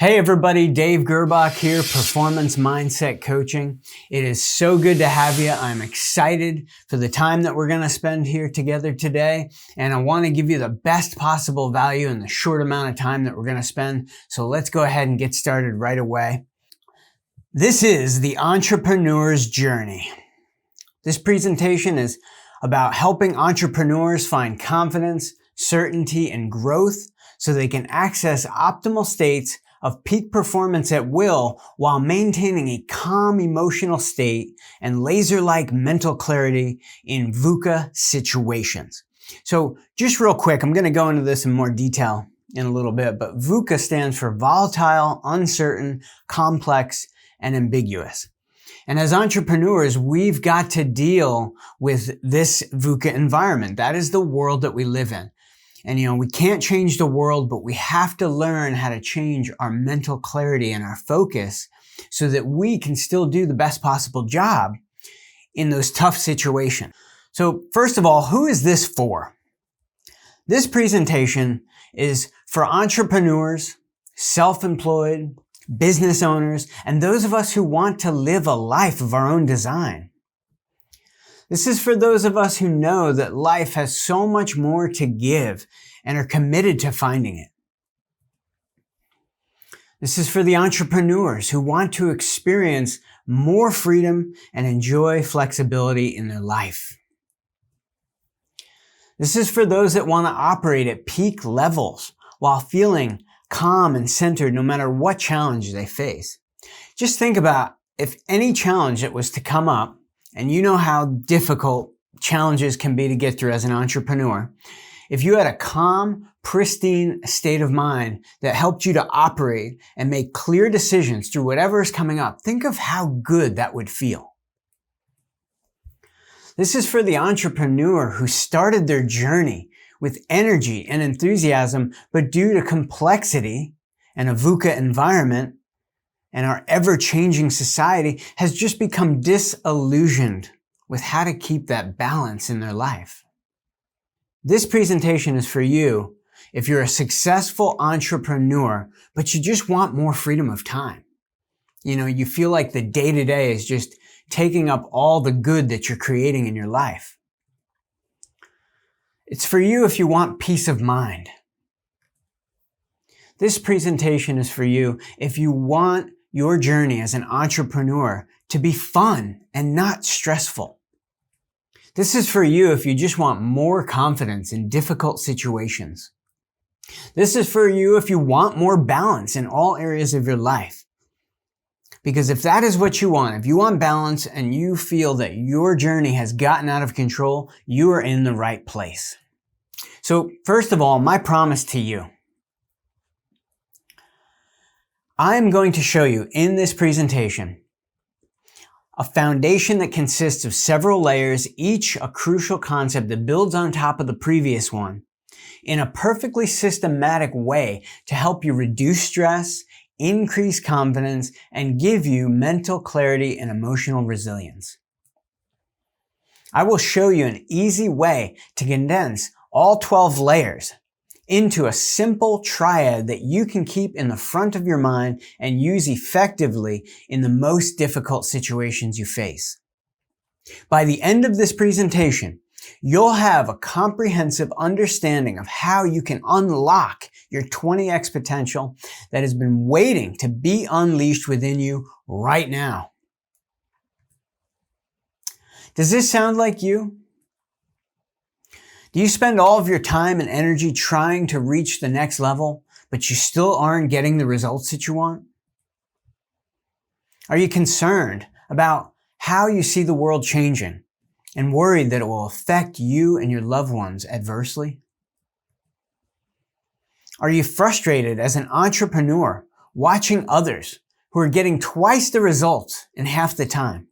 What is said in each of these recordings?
Hey everybody, Dave Gerbach here, Performance Mindset Coaching. It is so good to have you. I'm excited for the time that we're going to spend here together today, and I want to give you the best possible value in the short amount of time that we're going to spend. So let's go ahead and get started right away. This is the entrepreneur's journey. This presentation is about helping entrepreneurs find confidence, certainty, and growth so they can access optimal states of peak performance at will while maintaining a calm emotional state and laser-like mental clarity in VUCA situations. So just real quick, I'm going to go into this in more detail in a little bit, but VUCA stands for volatile, uncertain, complex, and ambiguous. And as entrepreneurs, we've got to deal with this VUCA environment. That is the world that we live in. And we can't change the world, but we have to learn how to change our mental clarity and our focus so that we can still do the best possible job in those tough situations. So first of all, who is this for? This presentation is for entrepreneurs, self-employed, business owners, and those of us who want to live a life of our own design. This is for those of us who know that life has so much more to give and are committed to finding it. This is for the entrepreneurs who want to experience more freedom and enjoy flexibility in their life. This is for those that want to operate at peak levels while feeling calm and centered no matter what challenge they face. Just think about if any challenge that was to come up, and you know how difficult challenges can be to get through as an entrepreneur. If you had a calm, pristine state of mind that helped you to operate and make clear decisions through whatever is coming up, think of how good that would feel. This is for the entrepreneur who started their journey with energy and enthusiasm, but due to complexity and a VUCA environment, and our ever-changing society has just become disillusioned with how to keep that balance in their life. This presentation is for you if you're a successful entrepreneur, but you just want more freedom of time. You feel like the day-to-day is just taking up all the good that you're creating in your life. It's for you if you want peace of mind. This presentation is for you if you want your journey as an entrepreneur to be fun and not stressful. This is for you if you just want more confidence in difficult situations. This is for you if you want more balance in all areas of your life. Because if that is what you want, if you want balance and you feel that your journey has gotten out of control, you are in the right place. So first of all, my promise to you, I'm going to show you in this presentation a foundation that consists of several layers, each a crucial concept that builds on top of the previous one in a perfectly systematic way to help you reduce stress, increase confidence, and give you mental clarity and emotional resilience. I will show you an easy way to condense all 12 layers into a simple triad that you can keep in the front of your mind and use effectively in the most difficult situations you face. By the end of this presentation, you'll have a comprehensive understanding of how you can unlock your 20x potential that has been waiting to be unleashed within you right now. Does this sound like you? Do you spend all of your time and energy trying to reach the next level, but you still aren't getting the results that you want? Are you concerned about how you see the world changing and worried that it will affect you and your loved ones adversely? Are you frustrated as an entrepreneur watching others who are getting twice the results in half the time?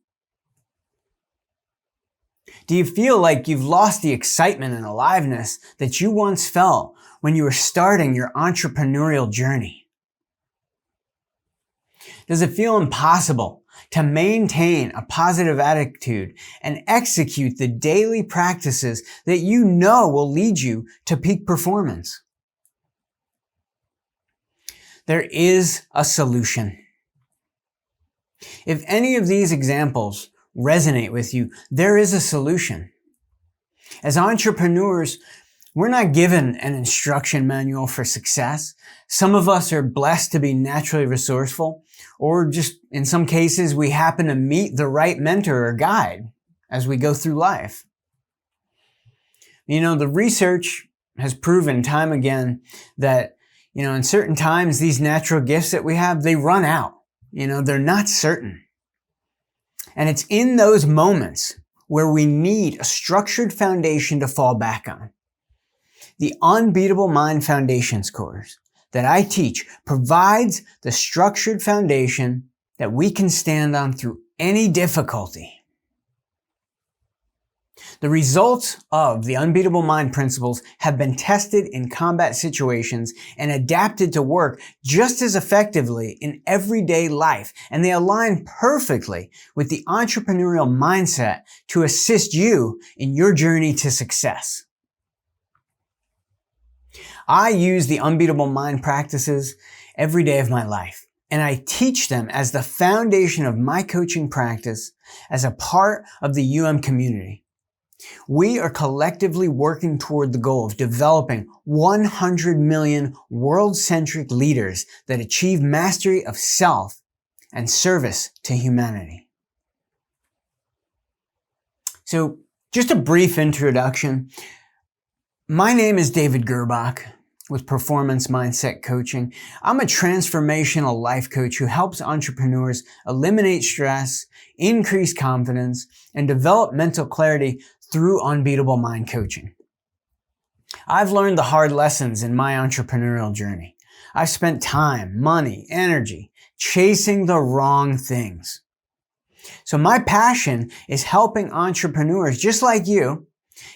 Do you feel like you've lost the excitement and aliveness that you once felt when you were starting your entrepreneurial journey? Does it feel impossible to maintain a positive attitude and execute the daily practices that you know will lead you to peak performance? There is a solution. If any of these examples resonate with you, there is a solution. As entrepreneurs, we're not given an instruction manual for success. Some of us are blessed to be naturally resourceful, or just in some cases, we happen to meet the right mentor or guide as we go through life. The research has proven time again that, in certain times, these natural gifts that we have, they run out. They're not certain. And it's in those moments where we need a structured foundation to fall back on. The Unbeatable Mind Foundations course that I teach provides the structured foundation that we can stand on through any difficulty. The results of the Unbeatable Mind principles have been tested in combat situations and adapted to work just as effectively in everyday life, and they align perfectly with the entrepreneurial mindset to assist you in your journey to success. I use the Unbeatable Mind practices every day of my life, and I teach them as the foundation of my coaching practice as a part of the UM community. We are collectively working toward the goal of developing 100 million world-centric leaders that achieve mastery of self and service to humanity. So, just a brief introduction. My name is David Girbach with Performance Mindset Coaching. I'm a transformational life coach who helps entrepreneurs eliminate stress, increase confidence, and develop mental clarity through Unbeatable Mind Coaching. I've learned the hard lessons in my entrepreneurial journey. I've spent time, money, energy chasing the wrong things. So my passion is helping entrepreneurs just like you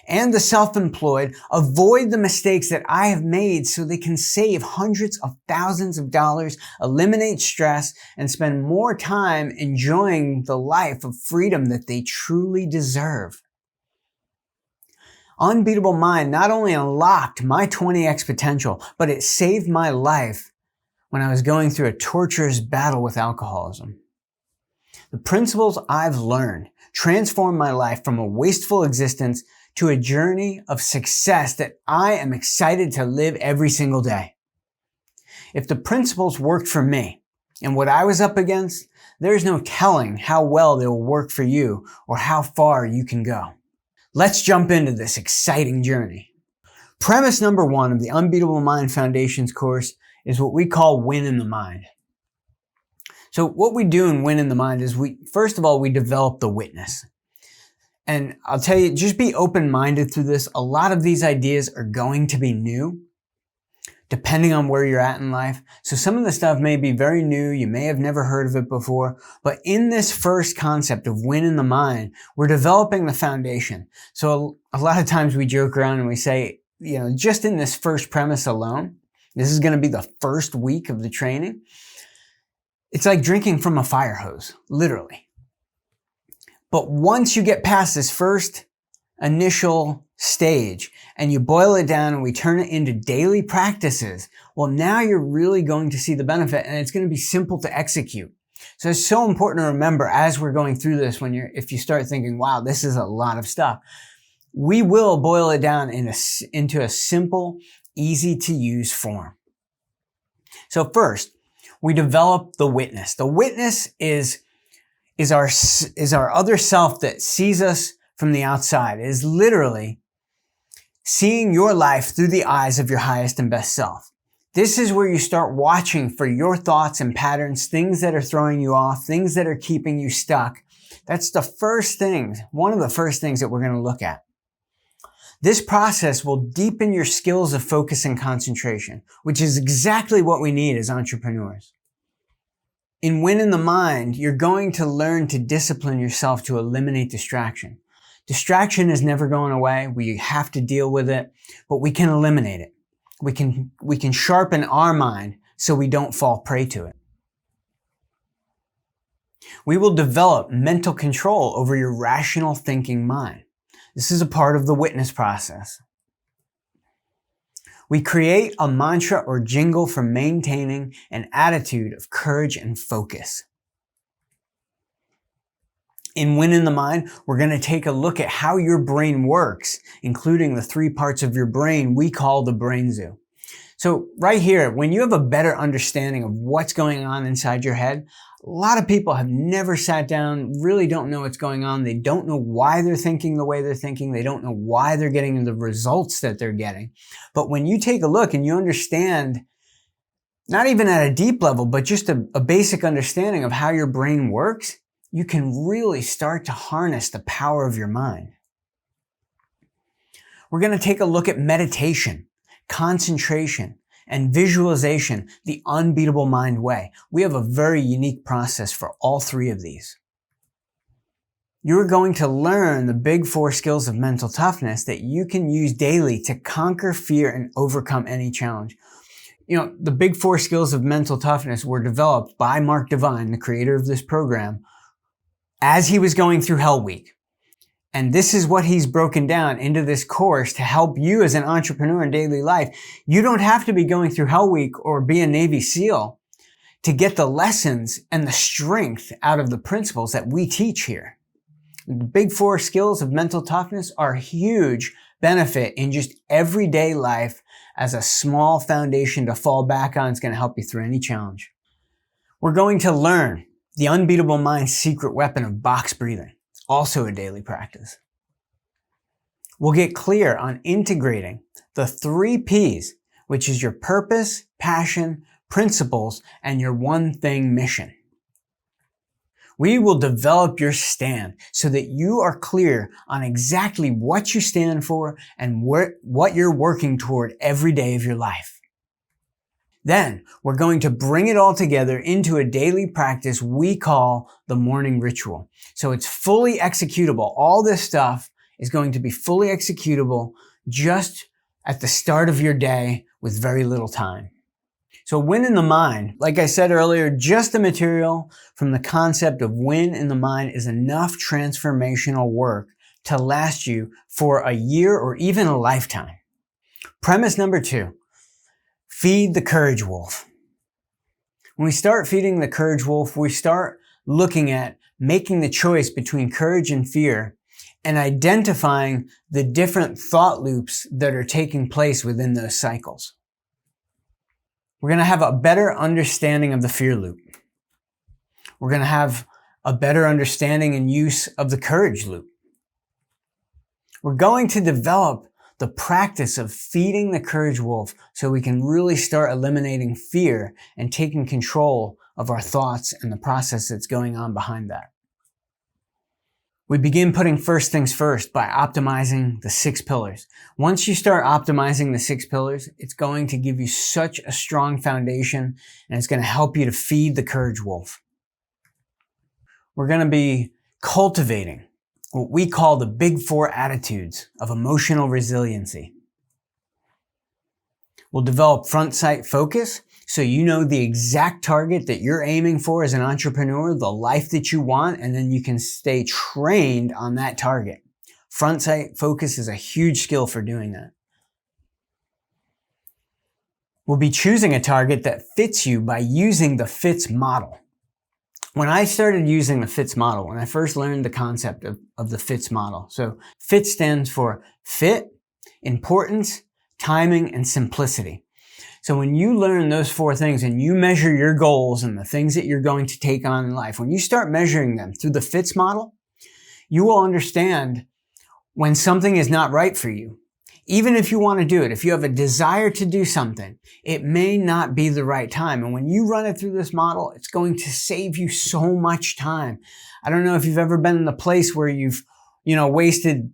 and the self-employed avoid the mistakes that I have made so they can save hundreds of thousands of dollars, eliminate stress, and spend more time enjoying the life of freedom that they truly deserve. Unbeatable Mind not only unlocked my 20x potential, but it saved my life when I was going through a torturous battle with alcoholism. The principles I've learned transformed my life from a wasteful existence to a journey of success that I am excited to live every single day. If the principles worked for me and what I was up against, there's no telling how well they will work for you or how far you can go. Let's jump into this exciting journey. Premise number 1 of the Unbeatable Mind Foundations course is what we call Win in the Mind. So what we do in Win in the Mind is first of all, we develop the witness. And I'll tell you, just be open-minded through this. A lot of these ideas are going to be new, depending on where you're at in life. So some of the stuff may be very new. You may have never heard of it before. But in this first concept of Win in the Mind, we're developing the foundation. So a lot of times we joke around and we say, just in this first premise alone, this is going to be the first week of the training. It's like drinking from a fire hose, literally. But once you get past this first initial stage and you boil it down and we turn it into daily practices, well, now you're really going to see the benefit and it's going to be simple to execute. So it's so important to remember as we're going through this if you start thinking, wow, this is a lot of stuff, we will boil it down into a simple, easy to use form. So first, we develop the witness. The witness is our other self that sees us from the outside. It is literally seeing your life through the eyes of your highest and best self. This is where you start watching for your thoughts and patterns, things that are throwing you off, things that are keeping you stuck. That's the first thing, one of the first things that we're going to look at. This process will deepen your skills of focus and concentration, which is exactly what we need as entrepreneurs. In Win in the Mind, you're going to learn to discipline yourself to eliminate distraction. Distraction is never going away. We have to deal with it, but we can eliminate it. We can sharpen our mind so we don't fall prey to it. We will develop mental control over your rational thinking mind. This is a part of the witness process. We create a mantra or jingle for maintaining an attitude of courage and focus. In Win in the Mind, we're going to take a look at how your brain works, including the 3 parts of your brain we call the brain zoo. So right here, when you have a better understanding of what's going on inside your head, a lot of people have never sat down, really don't know what's going on. They don't know why they're thinking the way they're thinking. They don't know why they're getting the results that they're getting. But when you take a look and you understand, not even at a deep level, but just a basic understanding of how your brain works, you can really start to harness the power of your mind. We're going to take a look at meditation, concentration, and visualization, the unbeatable mind way. We have a very unique process for all 3 of these. You're going to learn the big 4 skills of mental toughness that you can use daily to conquer fear and overcome any challenge. You know, the big 4 skills of mental toughness were developed by Mark Divine, the creator of this program, as he was going through Hell Week. And this is what he's broken down into this course to help you as an entrepreneur in daily life. You don't have to be going through Hell Week or be a Navy SEAL to get the lessons and the strength out of the principles that we teach here. The big 4 skills of mental toughness are a huge benefit in just everyday life as a small foundation to fall back on. It's going to help you through any challenge. We're going to learn the unbeatable mind's secret weapon of box breathing. Also a daily practice. We'll get clear on integrating the 3 P's, which is your purpose, passion, principles, and your one thing mission. We will develop your stand so that you are clear on exactly what you stand for and what you're working toward every day of your life. Then we're going to bring it all together into a daily practice we call the morning ritual. So it's fully executable. All this stuff is going to be fully executable just at the start of your day with very little time. So Win in the Mind, like I said earlier, just the material from the concept of Win in the Mind is enough transformational work to last you for a year or even a lifetime. Premise number 2. Feed the courage wolf. When we start feeding the courage wolf, we start looking at making the choice between courage and fear and identifying the different thought loops that are taking place within those cycles. We're going to have a better understanding of the fear loop. We're going to have a better understanding and use of the courage loop. We're going to develop the practice of feeding the courage wolf so we can really start eliminating fear and taking control of our thoughts and the process that's going on behind that. We begin putting first things first by optimizing the 6 pillars. Once you start optimizing the 6 pillars, it's going to give you such a strong foundation and it's going to help you to feed the courage wolf. We're going to be cultivating what we call the big 4 attitudes of emotional resiliency. We'll develop front sight focus so you know the exact target that you're aiming for as an entrepreneur, the life that you want, and then you can stay trained on that target. Front sight focus is a huge skill for doing that. We'll be choosing a target that fits you by using the FITS model. When I started using the FITS model, when I first learned the concept of the FITS model, so FIT stands for fit, importance, timing, and simplicity. So when you learn those 4 things and you measure your goals and the things that you're going to take on in life, when you start measuring them through the FITS model, you will understand when something is not right for you. Even if you want to do it, if you have a desire to do something, it may not be the right time. And when you run it through this model, it's going to save you so much time. I don't know if you've ever been in the place where you've, wasted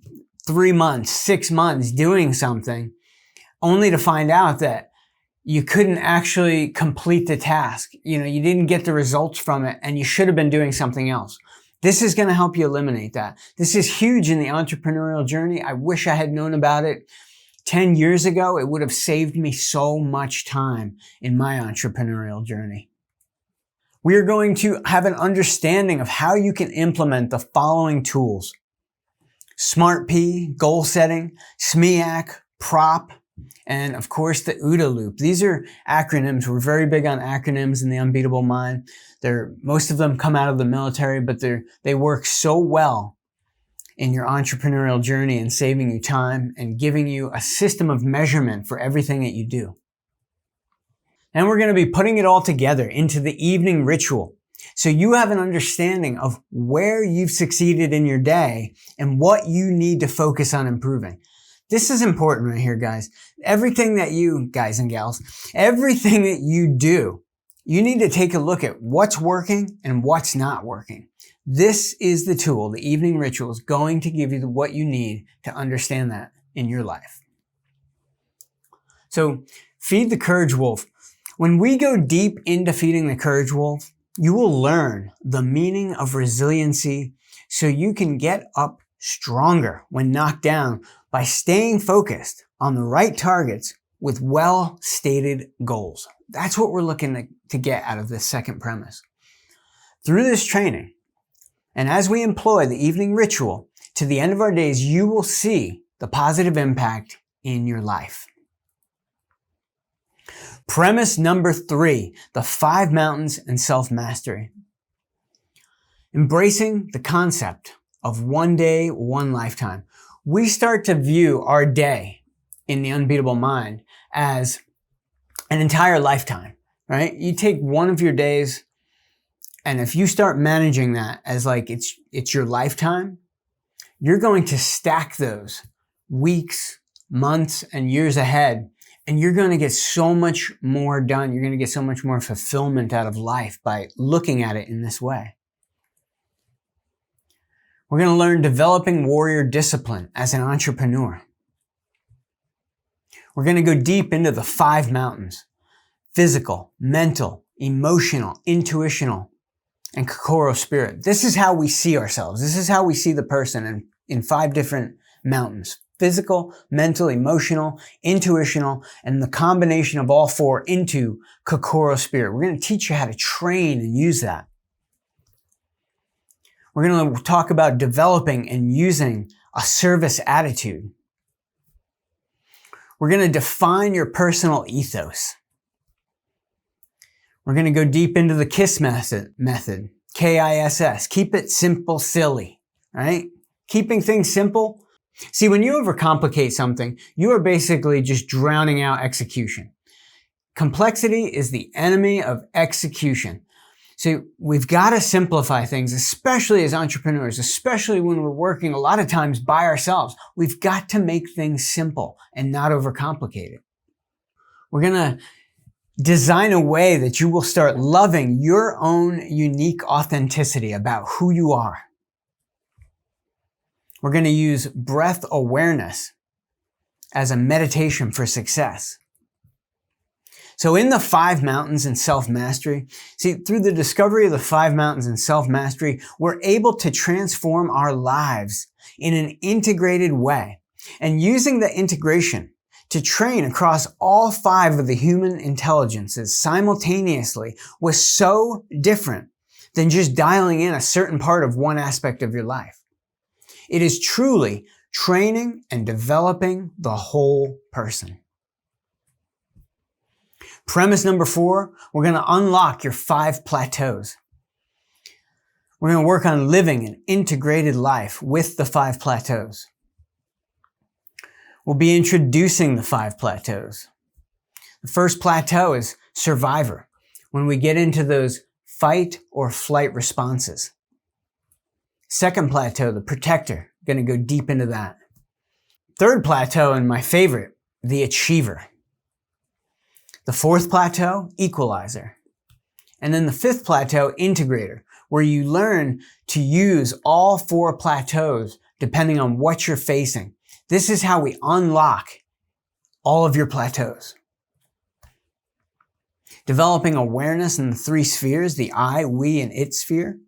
3 months, 6 months doing something only to find out that you couldn't actually complete the task. You didn't get the results from it and you should have been doing something else. This is going to help you eliminate that. This is huge in the entrepreneurial journey. I wish I had known about it 10 years ago. It would have saved me so much time in my entrepreneurial journey. We are going to have an understanding of how you can implement the following tools: SMART-P, goal setting, SMEAC, PROP, and of course the OODA loop. These are acronyms. We're very big on acronyms in the Unbeatable Mind. Most of them come out of the military, but they work so well in your entrepreneurial journey and saving you time and giving you a system of measurement for everything that you do. And we're going to be putting it all together into the evening ritual, so you have an understanding of where you've succeeded in your day and what you need to focus on improving. This is important right here, guys. Everything that you, guys and gals, everything that you do, you need to take a look at what's working and what's not working. This is the tool, the evening ritual, is going to give you what you need to understand that in your life. So, feed the courage wolf. When we go deep into feeding the courage wolf, you will learn the meaning of resiliency so you can get up stronger when knocked down by staying focused on the right targets with well-stated goals. That's what we're looking to get out of this second premise. Through this training, and as we employ the evening ritual to the end of our days, you will see the positive impact in your life. Premise number 3, the 5 mountains and self-mastery. Embracing the concept of one day, one lifetime. We start to view our day in the Unbeatable Mind as an entire lifetime, right? You take one of your days, and if you start managing that as like it's your lifetime, you're going to stack those weeks, months, and years ahead. And you're going to get so much more done. You're going to get so much more fulfillment out of life by looking at it in this way. We're going to learn developing warrior discipline as an entrepreneur. We're going to go deep into the 5 mountains: physical, mental, emotional, intuitional, and Kokoro spirit. This is how we see ourselves. This is how we see the person in 5 different mountains: physical, mental, emotional, intuitional, and the combination of all 4 into Kokoro spirit. We're going to teach you how to train and use that. We're going to talk about developing and using a service attitude. We're going to define your personal ethos. We're going to go deep into the KISS method, K-I-S-S. Keep it simple, silly, right? Keeping things simple. See, when you overcomplicate something, you are basically just drowning out execution. Complexity is the enemy of execution. So we've got to simplify things, especially as entrepreneurs, especially when we're working a lot of times by ourselves. We've got to make things simple and not overcomplicate it. We're going to design a way that you will start loving your own unique authenticity about who you are. We're going to use breath awareness as a meditation for success. So in the 5 mountains and self-mastery, see, through the discovery of the 5 mountains and self-mastery, we're able to transform our lives in an integrated way. And using the integration to train across all 5 of the human intelligences simultaneously was so different than just dialing in a certain part of one aspect of your life. It is truly training and developing the whole person. Premise number 4, we're going to unlock your 5 plateaus. We're going to work on living an integrated life with the 5 plateaus. We'll be introducing the 5 plateaus. The first plateau is survivor, when we get into those fight or flight responses. Second plateau, the protector, going to go deep into that. Third plateau, and my favorite, the achiever. The 4th plateau, equalizer. And then the 5th plateau, integrator, where you learn to use all 4 plateaus depending on what you're facing. This is how we unlock all of your plateaus. Developing awareness in the 3 spheres, the I, we, and it sphere.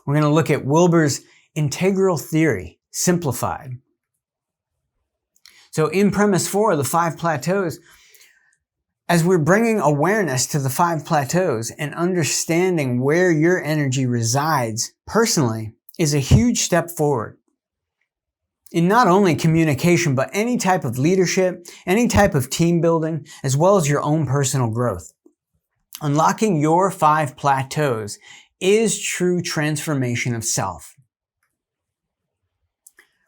We're going to look at Wilber's integral theory, simplified. So in premise 4, the 5 plateaus, as we're bringing awareness to the 5 plateaus and understanding where your energy resides personally is a huge step forward. in not only communication, but any type of leadership, any type of team building, as well as your own personal growth. Unlocking your 5 plateaus is true transformation of self.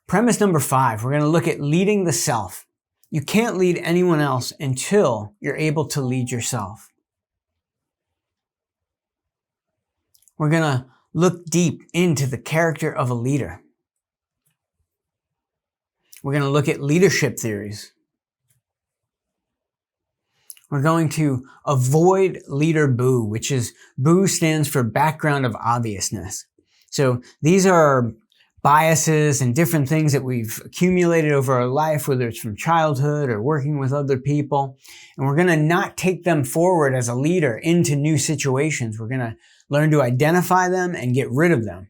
Premise number 5, we're going to look at leading the self. You can't lead anyone else until you're able to lead yourself. We're going to look deep into the character of a leader. We're going to look at leadership theories. We're going to avoid leader boo, which is boo stands for background of obviousness. So these are biases and different things that we've accumulated over our life, whether it's from childhood or working with other people. And we're going to not take them forward as a leader into new situations. We're going to learn to identify them and get rid of them.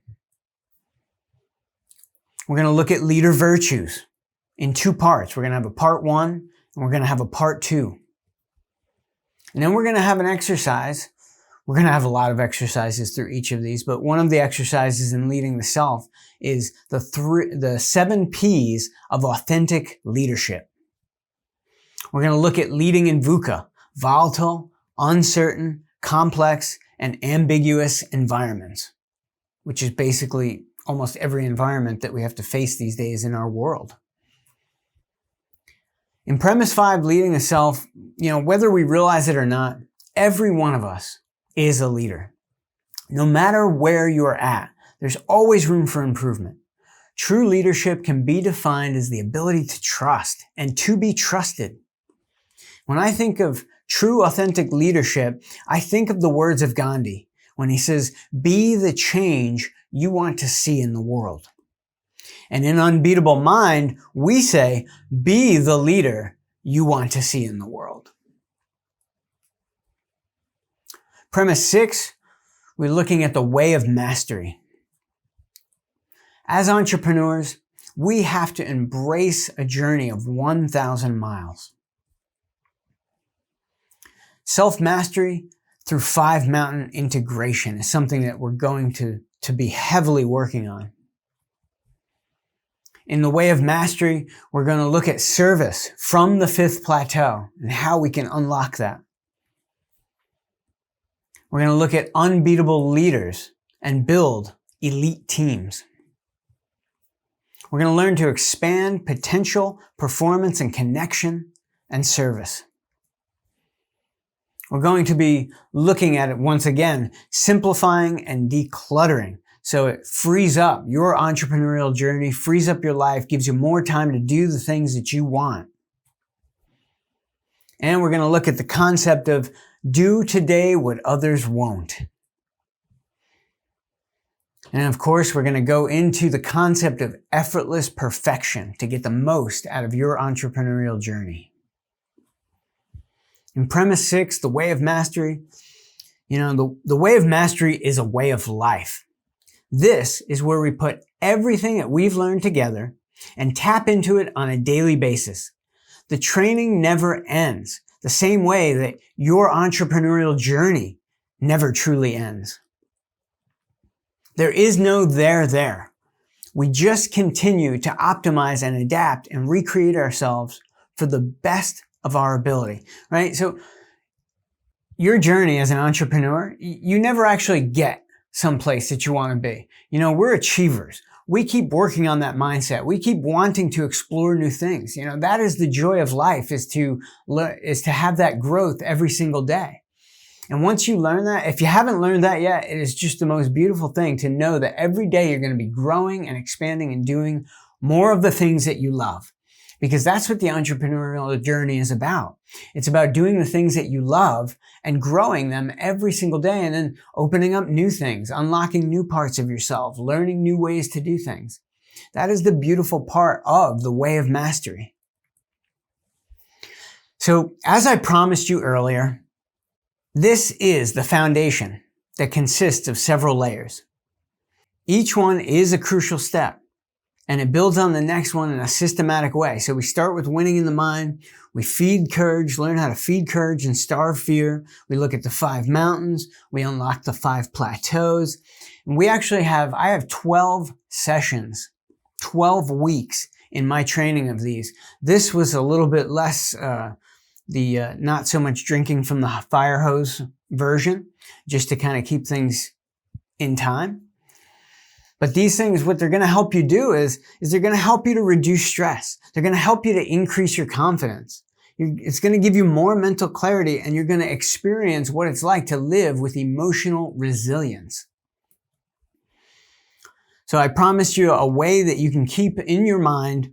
We're going to look at leader virtues in 2 parts. We're going to have a part 1 and we're going to have a part 2. And then we're going to have an exercise. We're going to have a lot of exercises through each of these, but one of the exercises in leading the self is the 7 P's of authentic leadership. We're going to look at leading in VUCA, volatile, uncertain, complex, and ambiguous environments, which is basically almost every environment that we have to face these days in our world. In premise 5, leading the self, whether we realize it or not, every one of us is a leader. No matter where you're at, there's always room for improvement. True leadership can be defined as the ability to trust and to be trusted. When I think of true authentic leadership, I think of the words of Gandhi when he says, "Be the change you want to see in the world." And in Unbeatable Mind, we say, be the leader you want to see in the world. Premise 6, we're looking at the way of mastery. As entrepreneurs, we have to embrace a journey of 1,000 miles. Self-mastery through 5 mountain integration is something that we're going to be heavily working on. In the way of mastery, we're going to look at service from the 5th plateau and how we can unlock that. We're going to look at unbeatable leaders and build elite teams. We're going to learn to expand potential, performance, and connection and service. We're going to be looking at it once again, simplifying and decluttering. So it frees up your entrepreneurial journey, frees up your life, gives you more time to do the things that you want. And we're going to look at the concept of do today what others won't. And of course, we're going to go into the concept of effortless perfection to get the most out of your entrepreneurial journey. In premise 6, the way of mastery, the way of mastery is a way of life. This is where we put everything that we've learned together and tap into it on a daily basis. The training never ends, the same way that your entrepreneurial journey never truly ends. There is no there. We just continue to optimize and adapt and recreate ourselves for the best of our ability, right? So your journey as an entrepreneur, you never actually get someplace that you want to be. We're achievers. We keep working on that mindset. We keep wanting to explore new things. That is the joy of life, is to have that growth every single day. And once you learn that, if you haven't learned that yet, it is just the most beautiful thing to know that every day you're going to be growing and expanding and doing more of the things that you love. Because that's what the entrepreneurial journey is about. It's about doing the things that you love and growing them every single day, and then opening up new things, unlocking new parts of yourself, learning new ways to do things. That is the beautiful part of the way of mastery. So, as I promised you earlier, this is the foundation that consists of several layers. Each one is a crucial step, and it builds on the next one in a systematic way. So we start with winning in the mind. We feed courage, learn how to feed courage and starve fear. We look at the 5 mountains. We unlock the 5 plateaus. And I have 12 sessions, 12 weeks in my training of these. This was a little bit less, not so much drinking from the fire hose version, just to kind of keep things in time. But these things, what they're going to help you do is they're going to help you to reduce stress. They're going to help you to increase your confidence. It's going to give you more mental clarity, and you're going to experience what it's like to live with emotional resilience. So I promised you a way that you can keep in your mind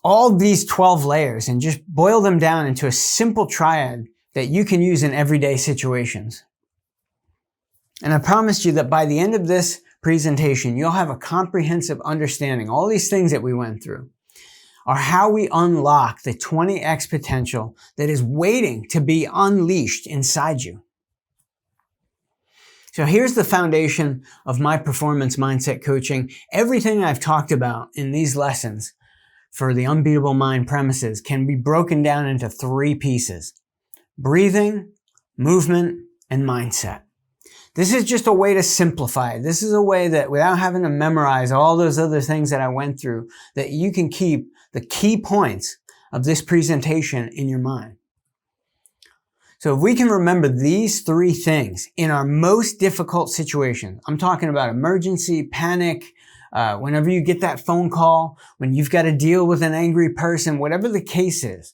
all these 12 layers and just boil them down into a simple triad that you can use in everyday situations. And I promised you that by the end of this presentation, you'll have a comprehensive understanding. All these things that we went through are how we unlock the 20x potential that is waiting to be unleashed inside you. So here's the foundation of my performance mindset coaching. Everything I've talked about in these lessons for the Unbeatable Mind premises can be broken down into 3 pieces: breathing, movement, and mindset. This is just a way to simplify it. This is a way that without having to memorize all those other things that I went through, that you can keep the key points of this presentation in your mind. So if we can remember these 3 things in our most difficult situation, I'm talking about emergency, panic, whenever you get that phone call, when you've got to deal with an angry person, whatever the case is,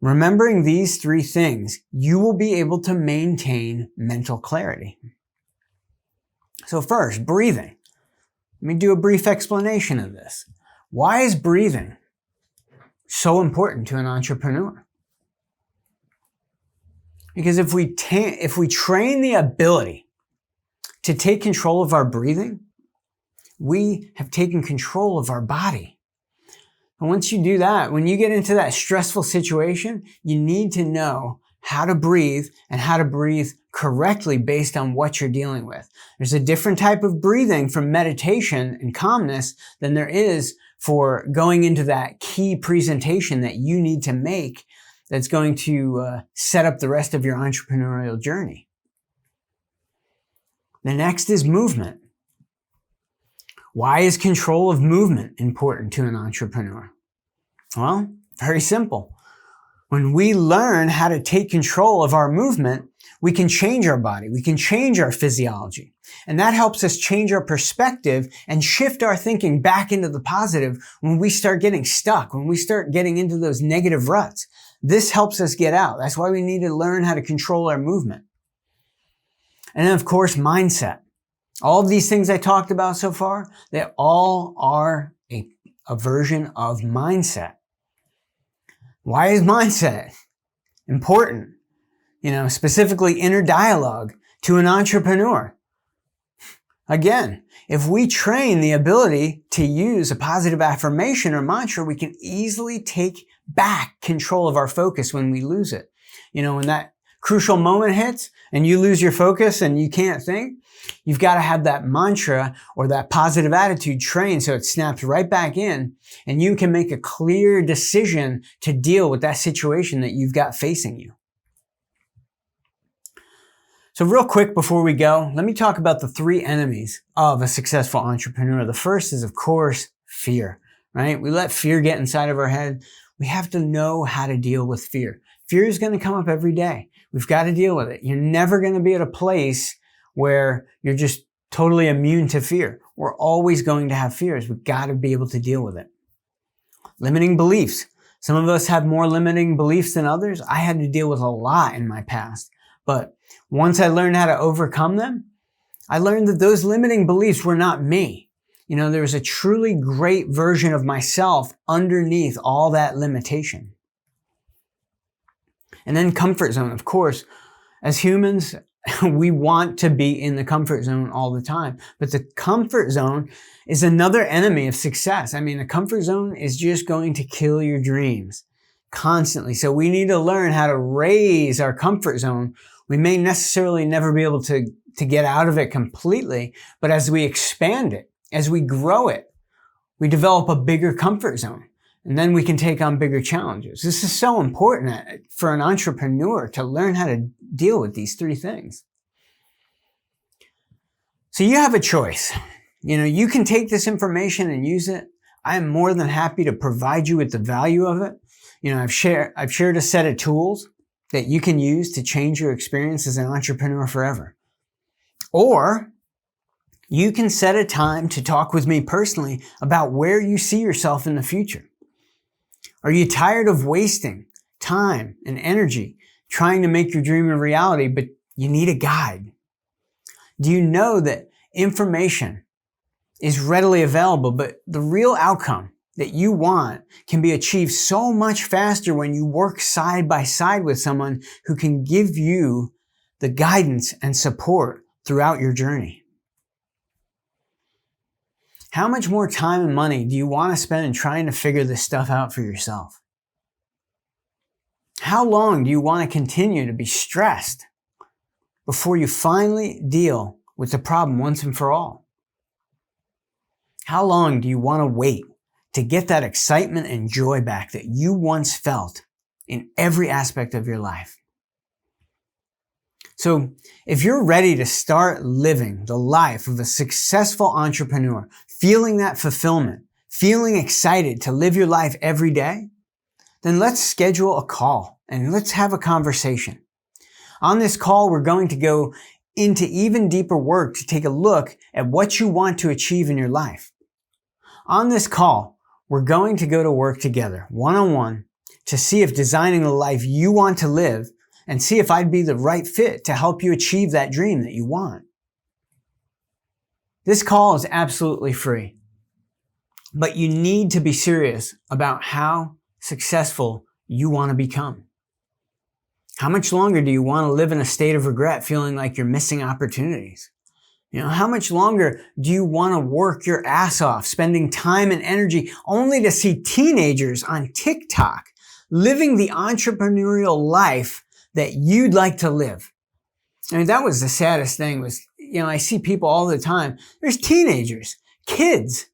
remembering these 3 things, you will be able to maintain mental clarity. So first, breathing. Let me do a brief explanation of this. Why is breathing so important to an entrepreneur? Because if we train the ability to take control of our breathing, we have taken control of our body. And once you do that, when you get into that stressful situation, you need to know how to breathe and how to breathe correctly based on what you're dealing with. There's a different type of breathing for meditation and calmness than there is for going into that key presentation that you need to make that's going to set up the rest of your entrepreneurial journey. The next is movement. Why is control of movement important to an entrepreneur? Well, very simple. When we learn how to take control of our movement, we can change our body. We can change our physiology. And that helps us change our perspective and shift our thinking back into the positive when we start getting stuck, when we start getting into those negative ruts. This helps us get out. That's why we need to learn how to control our movement. And then, of course, mindset. All of these things I talked about so far, they all are a version of mindset. Why is mindset important? Specifically inner dialogue to an entrepreneur. Again, if we train the ability to use a positive affirmation or mantra, we can easily take back control of our focus when we lose it. When that crucial moment hits and you lose your focus and you can't think, you've got to have that mantra or that positive attitude trained so it snaps right back in and you can make a clear decision to deal with that situation that you've got facing you. So real quick before we go, let me talk about the 3 enemies of a successful entrepreneur. The first is, of course, fear, right? We let fear get inside of our head. We have to know how to deal with fear. Fear is going to come up every day. We've got to deal with it. You're never going to be at a place where you're just totally immune to fear. We're always going to have fears. We've got to be able to deal with it. Limiting beliefs. Some of us have more limiting beliefs than others. I had to deal with a lot in my past. But once I learned how to overcome them, I learned that those limiting beliefs were not me. There was a truly great version of myself underneath all that limitation. And then comfort zone. Of course, as humans, we want to be in the comfort zone all the time. But the comfort zone is another enemy of success. The comfort zone is just going to kill your dreams constantly. So we need to learn how to raise our comfort zone. We may necessarily never be able to get out of it completely, but as we expand it, as we grow it, we develop a bigger comfort zone. And then we can take on bigger challenges. This is so important for an entrepreneur to learn how to deal with these 3 things. So you have a choice. You can take this information and use it. I am more than happy to provide you with the value of it. I've shared a set of tools that you can use to change your experience as an entrepreneur forever. Or you can set a time to talk with me personally about where you see yourself in the future. Are you tired of wasting time and energy trying to make your dream a reality, but you need a guide? Do you know that information is readily available, but the real outcome that you want can be achieved so much faster when you work side by side with someone who can give you the guidance and support throughout your journey? How much more time and money do you want to spend in trying to figure this stuff out for yourself? How long do you want to continue to be stressed before you finally deal with the problem once and for all? How long do you want to wait to get that excitement and joy back that you once felt in every aspect of your life? So if you're ready to start living the life of a successful entrepreneur, feeling that fulfillment, feeling excited to live your life every day, then let's schedule a call and let's have a conversation. On this call, we're going to go into even deeper work to take a look at what you want to achieve in your life. On this call, we're going to go to work together, one-on-one, to see if designing the life you want to live and see if I'd be the right fit to help you achieve that dream that you want. This call is absolutely free, but you need to be serious about how successful you want to become. How much longer do you want to live in a state of regret, feeling like you're missing opportunities? How much longer do you want to work your ass off, spending time and energy only to see teenagers on TikTok living the entrepreneurial life that you'd like to live? That was the saddest thing was, I see people all the time. There's teenagers, kids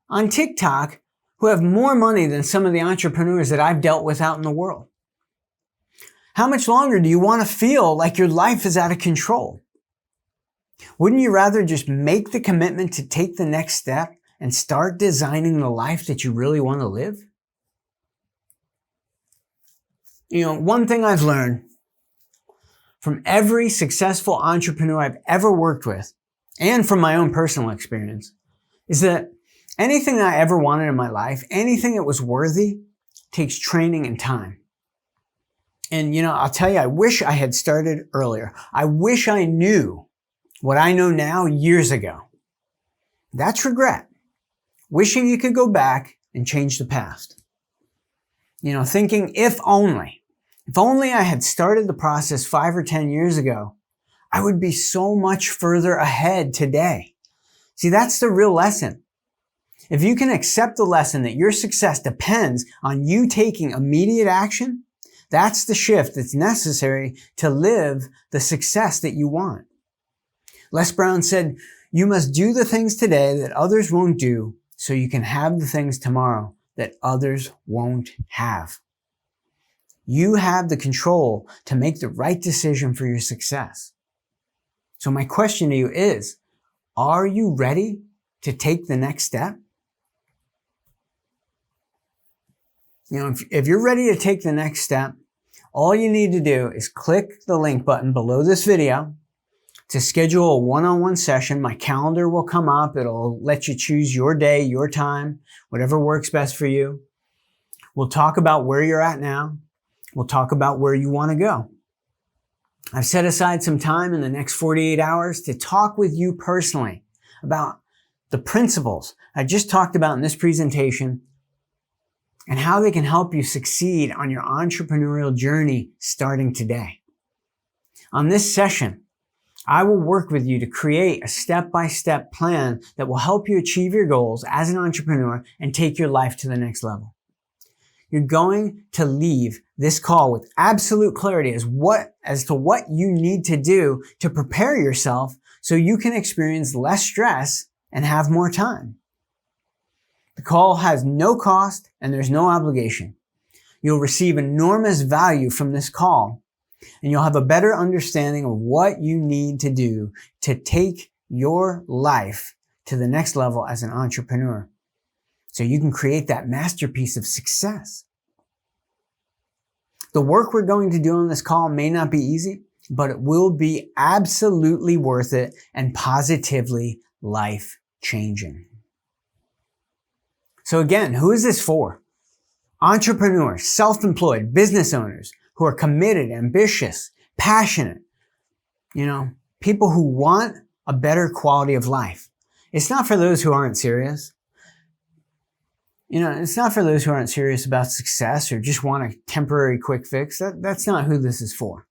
on TikTok who have more money than some of the entrepreneurs that I've dealt with out in the world. How much longer do you want to feel like your life is out of control? Wouldn't you rather just make the commitment to take the next step and start designing the life that you really want to live? One thing I've learned from every successful entrepreneur I've ever worked with, and from my own personal experience, is that anything that I ever wanted in my life, anything that was worthy, takes training and time. And I'll tell you, I wish I had started earlier. I wish I knew what I know now years ago. That's regret. Wishing you could go back and change the past. Thinking if only I had started the process 5 or 10 years ago, I would be so much further ahead today. See, that's the real lesson. If you can accept the lesson that your success depends on you taking immediate action, that's the shift that's necessary to live the success that you want. Les Brown said, "You must do the things today that others won't do so you can have the things tomorrow that others won't have." You have the control to make the right decision for your success. So my question to you is, are you ready to take the next step? If you're ready to take the next step, all you need to do is click the link button below this video to schedule a one-on-one session. My calendar will come up. It'll let you choose your day, your time, whatever works best for you. We'll talk about where you're at now. We'll talk about where you want to go. I've set aside some time in the next 48 hours to talk with you personally about the principles I just talked about in this presentation and how they can help you succeed on your entrepreneurial journey starting today. On this session, I will work with you to create a step-by-step plan that will help you achieve your goals as an entrepreneur and take your life to the next level. You're going to leave this call with absolute clarity as to what you need to do to prepare yourself so you can experience less stress and have more time. The call has no cost and there's no obligation. You'll receive enormous value from this call, and you'll have a better understanding of what you need to do to take your life to the next level as an entrepreneur. so you can create that masterpiece of success. The work we're going to do on this call may not be easy, but it will be absolutely worth it and positively life-changing. So again, who is this for? Entrepreneurs, self-employed, business owners who are committed, ambitious, passionate, people who want a better quality of life. It's not for those who aren't serious. It's not for those who aren't serious about success or just want a temporary quick fix. That's not who this is for.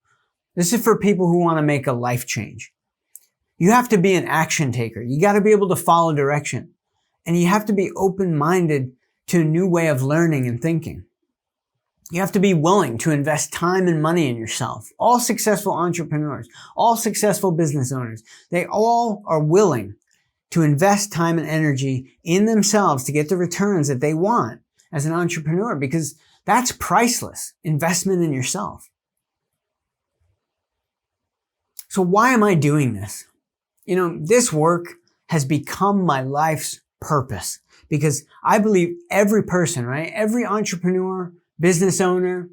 This is for people who want to make a life change. You have to be an action taker. You got to be able to follow direction. And you have to be open-minded to a new way of learning and thinking. You have to be willing to invest time and money in yourself. All successful entrepreneurs, all successful business owners, they all are willing to invest time and energy in themselves to get the returns that they want as an entrepreneur, because that's priceless investment in yourself. So why am I doing this? This work has become my life's purpose because I believe every person, right? Every entrepreneur, business owner,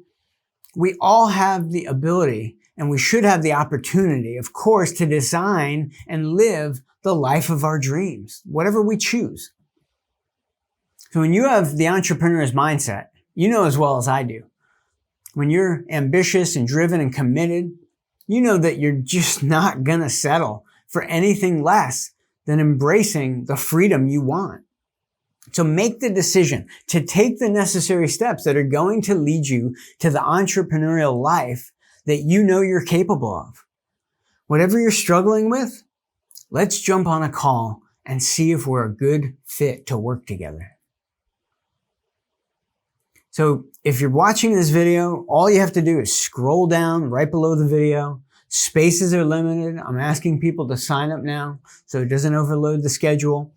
we all have the ability and we should have the opportunity, of course, to design and live the life of our dreams, whatever we choose. So when you have the entrepreneur's mindset, you know as well as I do, when you're ambitious and driven and committed, you know that you're just not going to settle for anything less than embracing the freedom you want. So make the decision to take the necessary steps that are going to lead you to the entrepreneurial life that you know you're capable of. Whatever you're struggling with, let's jump on a call and see if we're a good fit to work together. So if you're watching this video, all you have to do is scroll down right below the video. Spaces are limited. I'm asking people to sign up now so it doesn't overload the schedule.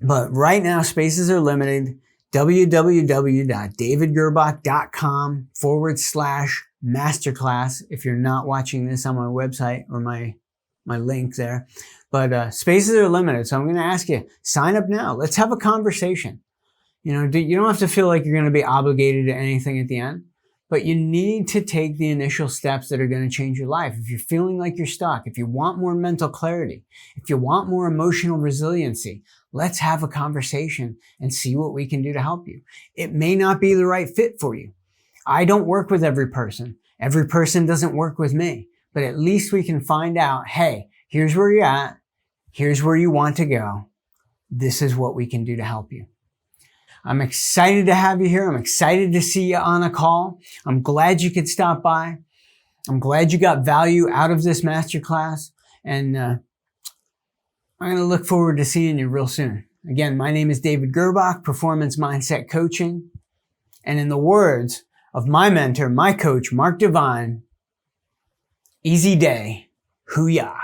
But right now, spaces are limited. www.davidgirrbach.com/masterclass. If you're not watching this on my website or my link there. But spaces are limited. So I'm going to ask you, sign up now. Let's have a conversation. You don't have to feel like you're going to be obligated to anything at the end, but you need to take the initial steps that are going to change your life. If you're feeling like you're stuck, if you want more mental clarity, if you want more emotional resiliency, let's have a conversation and see what we can do to help you. It may not be the right fit for you. I don't work with every person. Every person doesn't work with me, but at least we can find out, hey, here's where you're at. Here's where you want to go. This is what we can do to help you. I'm excited to have you here. I'm excited to see you on a call. I'm glad you could stop by. I'm glad you got value out of this masterclass. And I'm going to look forward to seeing you real soon. Again, my name is David Girbach, Performance Mindset Coaching. And in the words of my mentor, my coach, Mark Devine, easy day, hoo-yah.